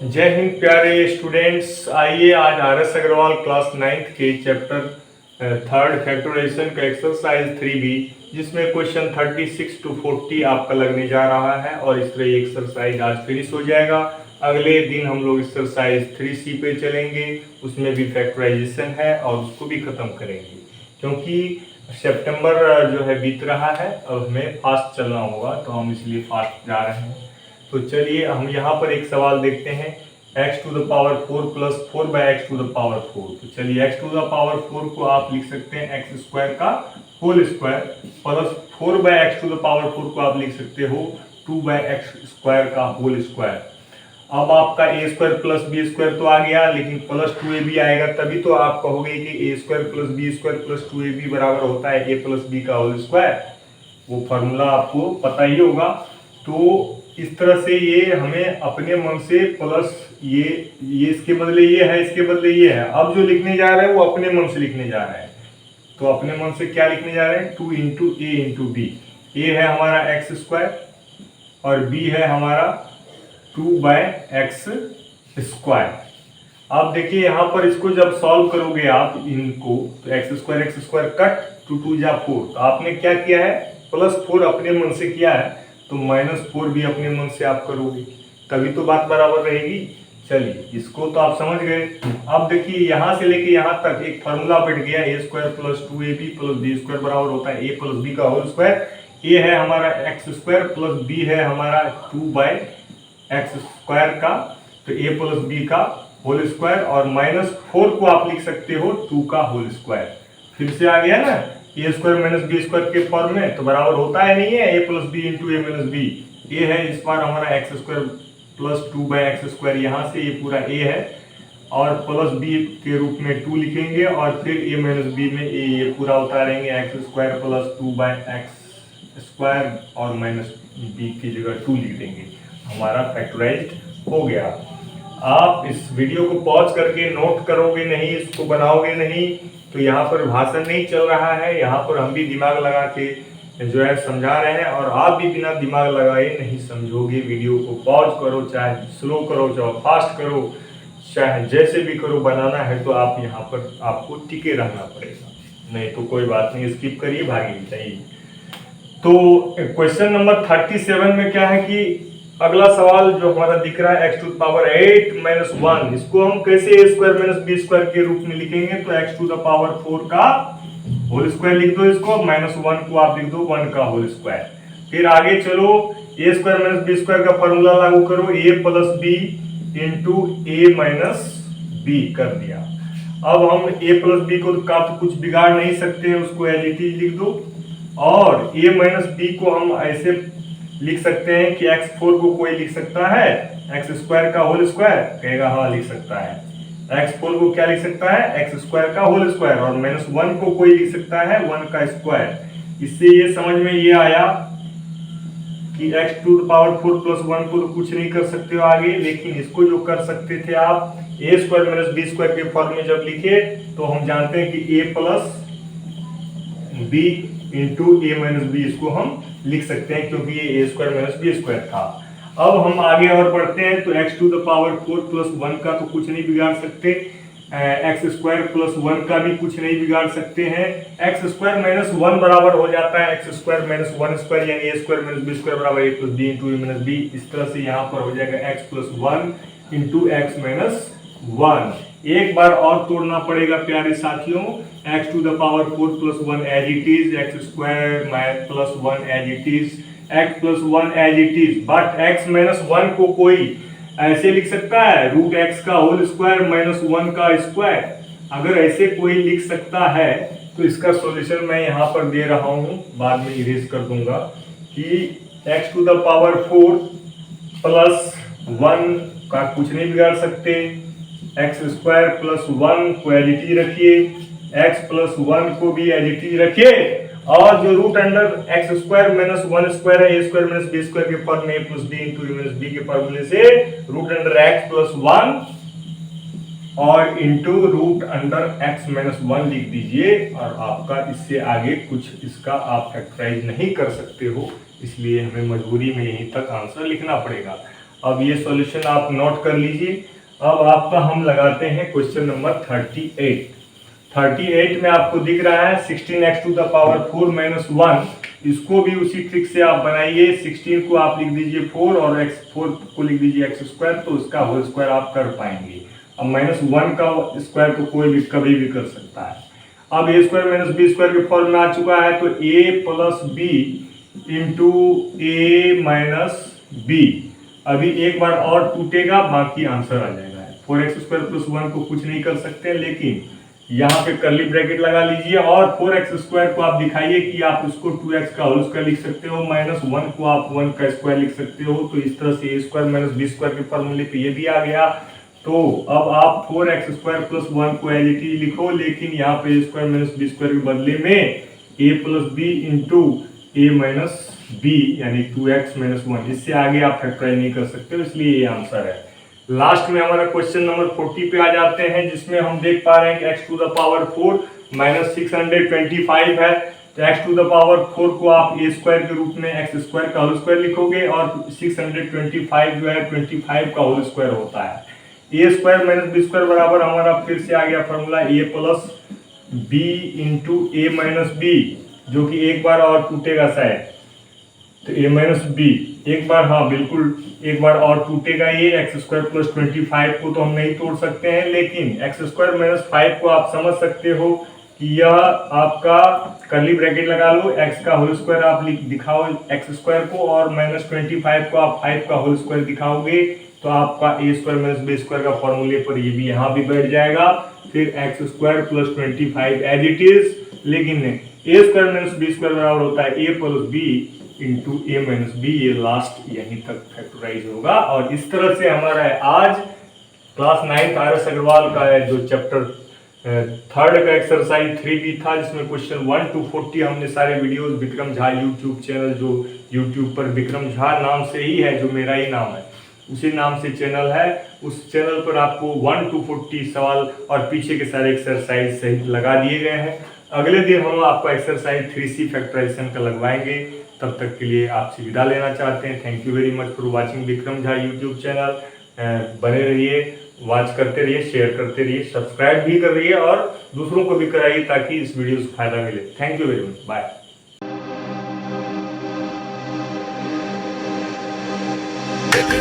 जय हिंद प्यारे स्टूडेंट्स। आइए आज आर.एस. अग्रवाल क्लास 9th के चैप्टर थर्ड फैक्टराइजेशन का एक्सरसाइज 3B जिसमें क्वेश्चन 36 to 40 आपका लगने जा रहा है और इस तरह ये एक्सरसाइज आज फिनिश हो जाएगा। अगले दिन हम लोग एक्सरसाइज 3C पे चलेंगे, उसमें भी फैक्टराइजेशन है और उसको भी ख़त्म करेंगे क्योंकि सितंबर जो है बीत रहा है। अब हमें फास्ट चलना होगा तो हम इसलिए फास्ट जा रहे हैं। तो चलिए हम यहाँ पर एक सवाल देखते हैं, x to the power 4 plus 4 by x to the power 4। तो चलिए x टू द पावर 4 को आप लिख सकते हैं एक्स स्क्वायर का whole square plus 4 by x to the power 4 को आप लिख सकते हो 2 बाई एक्स स्क्वायर का होल स्क्वायर। अब आपका a square plus b square तो आ गया, लेकिन प्लस 2ab आएगा तभी तो आप कहोगे कि a square plus b square plus 2ab बराबर होता है ए प्लस बी का होल स्क्वायर। वो फॉर्मूला आपको पता ही होगा। तो इस तरह से ये हमें अपने मन से प्लस ये इसके बदले ये है, इसके बदले ये है। अब जो लिखने जा रहे हैं वो अपने मन से लिखने जा रहे हैं। तो अपने मन से क्या लिखने जा रहे हैं, 2 इंटू ए इंटू बी। ए है हमारा एक्स स्क्वायर और बी है हमारा 2 बाय एक्स स्क्वायर। अब देखिए यहाँ पर इसको जब सॉल्व करोगे आप इनको तो एक्स स्क्वायर कट 2 2 जा 4। तो आपने क्या किया है, प्लस 4 अपने मन से किया है तो -4 भी अपने मन से आप करोगे तभी तो बात बराबर रहेगी। चलिए इसको तो आप समझ गए। अब देखिए यहाँ से लेके यहाँ तक एक फार्मूला बैठ गया, a square plus 2ab plus b square बराबर होता है ए प्लस बी का होल स्क्वायर। ए है हमारा एक्स स्क्वायर प्लस बी है हमारा 2 बाई एक्स स्क्वायर का, तो ए प्लस बी का होल स्क्वायर और -4 को आप लिख सकते हो 2 का होल स्क्वायर। फिर से आ गया ना ए स्क्वायर माइनस बी स्क्वायर के फॉर्म में, तो बराबर होता है नहीं है a plus b into a minus B. ए है इस बार हमारा x square plus 2 by x square, यहाँ से ये पूरा ए है और प्लस बी के रूप में 2 लिखेंगे और फिर ए माइनस बी में ये पूरा उतारेंगे x square plus 2 by x square और माइनस बी की जगह 2 लिख देंगे। हमारा फैक्टराइज्ड हो गया। आप इस वीडियो को पॉज करके नोट करोगे नहीं, इसको बनाओगे नहीं तो यहाँ पर भाषण नहीं चल रहा है। यहाँ पर हम भी दिमाग लगा के जो है समझा रहे हैं और आप भी बिना दिमाग लगाए नहीं समझोगे। वीडियो को पॉज करो, चाहे स्लो करो, चाहे फास्ट करो, चाहे जैसे भी करो, बनाना है तो आप यहाँ पर आपको टिके रहना पड़ेगा, नहीं तो कोई बात नहीं, स्किप करिए, भागिए चाहिए। तो क्वेश्चन नंबर 37 में क्या है कि अगला सवाल जो हमारा दिख रहा है x to the power 8 minus 1, इसको हम कैसे a square minus b square के रूप में लिखेंगे, तो x टू द पावर 4 का होल स्क्वायर लिख दो इसको, -1 को आप लिख दो 1 का होल स्क्वायर। फिर आगे चलो, a square minus b square का फॉर्मूला लागू करो, a plus b into a minus b कर दिया। अब हम a प्लस बी को तो कुछ बिगाड़ नहीं सकते हैं, उसको एज इट इज लिख दो और a माइनस बी को हम ऐसे लिख सकते हैं कि x4 को कोई लिख सकता है एक्स स्क्वायर का होल स्क्वायर, कहेगा हाँ लिख सकता है। x4 को क्या लिख सकता है, एक्स स्क्वायर का होल स्क्वायर और -1 को कोई लिख सकता है 1 का स्क्वायर। इससे ये समझ में ये आया कि x to the power 4 plus 1 को तो कुछ नहीं कर सकते हो आगे, लेकिन इसको जो कर सकते थे आप a square minus b square के फॉर्म में जब लिखे तो हम जानते हैं कि a plus b into a minus b, इसको हम लिख सकते हैं क्योंकि ये a square minus b square था। अब हम आगे और बढ़ते हैं तो x to the power 4 plus 1 का तो कुछ नहीं बिगाड़ सकते, एक्स स्क्वायर प्लस 1 का भी कुछ नहीं बिगाड़ सकते हैं। एक्स स्क्वायर माइनस 1 बराबर हो जाता है एक्स स्क्वायर माइनस 1 स्क्वायर, यानी a square minus b square बराबर a plus b into a minus b. इस तरह से यहाँ पर हो जाएगा x plus 1 into x minus 1। एक बार और तोड़ना पड़ेगा प्यारे साथियों, x to the power 4 plus 1 as it is, x square plus 1 as it is, x plus 1 as it is, but x minus 1 को कोई ऐसे लिख सकता है रूट x का होल स्क्वायर माइनस 1 का स्क्वायर। अगर ऐसे कोई लिख सकता है तो इसका सॉल्यूशन मैं यहाँ पर दे रहा हूँ, बाद में इरेज कर दूंगा कि x to the power 4 plus 1 का कुछ नहीं बिगाड़ सकते, एक्स स्क्वायर प्लस 1 को एज इट इज रखिए, x प्लस 1 को भी एज इट इज रखिए और जो root under x square minus 1 square है a square minus b square के फॉर्म में a plus b into a minus b के फॉर्मूले से रूट अंडर x प्लस 1 और into root under x minus 1 लिख दीजिए और आपका इससे आगे कुछ इसका आप फैक्टराइज नहीं कर सकते हो, इसलिए हमें मजबूरी में यहीं तक आंसर लिखना पड़ेगा। अब ये सॉल्यूशन आप नोट कर लीजिए। अब आपका हम लगाते हैं क्वेश्चन नंबर 38 में आपको दिख रहा है 16x to the power 4 minus 1। इसको भी उसी ट्रिक से आप बनाइए। 16 को आप लिख दीजिए 4 और x4 को लिख दीजिए x स्क्वायर, तो उसका होल स्क्वायर आप कर पाएंगे। अब माइनस 1 का स्क्वायर तो कोई भी कभी भी कर सकता है। अब a square minus b square के फॉर्म में आ चुका है, तो a plus b into a minus b. अभी एक बार और टूटेगा, बाकी आंसर आ जाएगा। 4x स्क्वायर प्लस 1 को कुछ नहीं कर सकते, लेकिन यहाँ पे कर्ली ब्रैकेट लगा लीजिए और 4x स्क्वायर को आप दिखाइए कि आप इसको 2x का होल स्क्वायर लिख सकते हो, माइनस 1 को आप 1 का स्क्वायर लिख सकते हो। तो इस तरह से ए स्क्वायर माइनस बी स्क्वायर के फॉर्मूले पे ये भी आ गया। तो अब आप 4x स्क्वायर प्लस 1 को एज इट इज लिखो, लेकिन यहाँ पे ए स्क्वायर माइनस बी स्क्वायर के बदले में a plus b into a minus B यानी 2x माइनस 1। इससे आगे आप फैक्टराइज नहीं कर सकते हो, इसलिए ये आंसर है। लास्ट में हमारा क्वेश्चन नंबर 40 पे आ जाते हैं, जिसमें हम देख पा रहे हैं कि x to the power 4 minus 625 है। तो x टू द पावर 4 को आप ए स्क्वायर के रूप में x स्क्वायर का होल स्क्वायर लिखोगे और 625 जो है 25 का होल स्क्वायर होता है। A square minus b square बराबर हमारा फिर से आ गया formula A plus b into a minus B, जो कि एक बार और टूटेगा शायद, तो ए माइनस बी एक बार, हाँ बिल्कुल एक बार और टूटेगा। ये एक्स स्क्वायर प्लस 25 को तो हम नहीं तोड़ सकते हैं, लेकिन एक्स स्क्वायर माइनस 5 को आप समझ सकते हो कि यह आपका कर्ली ब्रैकेट लगा लो, एक्स का होल स्क्वायर आप दिखाओ एक्स स्क्वायर को, और माइनस 25 को आप 5 का होल स्क्वायर दिखाओगे, तो आपका a square minus b square का फॉर्मूले पर ये भी यहाँ भी बैठ जाएगा। फिर x square plus 25 as it is, लेकिन a square minus b square बराबर होता है a plus b into a minus b. ये लास्ट यहीं तक फैक्टराइज होगा। और इस तरह से हमारा आज क्लास 9 आर.एस. अग्रवाल का है जो चैप्टर 3 का एक्सरसाइज 3B था, जिसमें क्वेश्चन 1 to 40 हमने सारे videos Vikram Jha YouTube channel, जो यूट्यूब पर विक्रम झा नाम से ही है, जो मेरा ही नाम है, उसी नाम से चैनल है। उस चैनल पर आपको 1 to 40 सवाल और पीछे के सारे एक्सरसाइज सहित लगा दिए गए हैं। अगले दिन हम आपको एक्सरसाइज 3C फैक्टराइजेशन का लगवाएंगे। तब तक के लिए आपसे विदा लेना चाहते हैं। Thank you very much for watching Vikram Jha YouTube channel. बने रहिए, वॉच करते रहिए, शेयर करते रहिए, सब्सक्राइब भी कर रहिए और दूसरों को भी कराइए, ताकि इस वीडियो से फायदा मिले। Thank you very much, bye.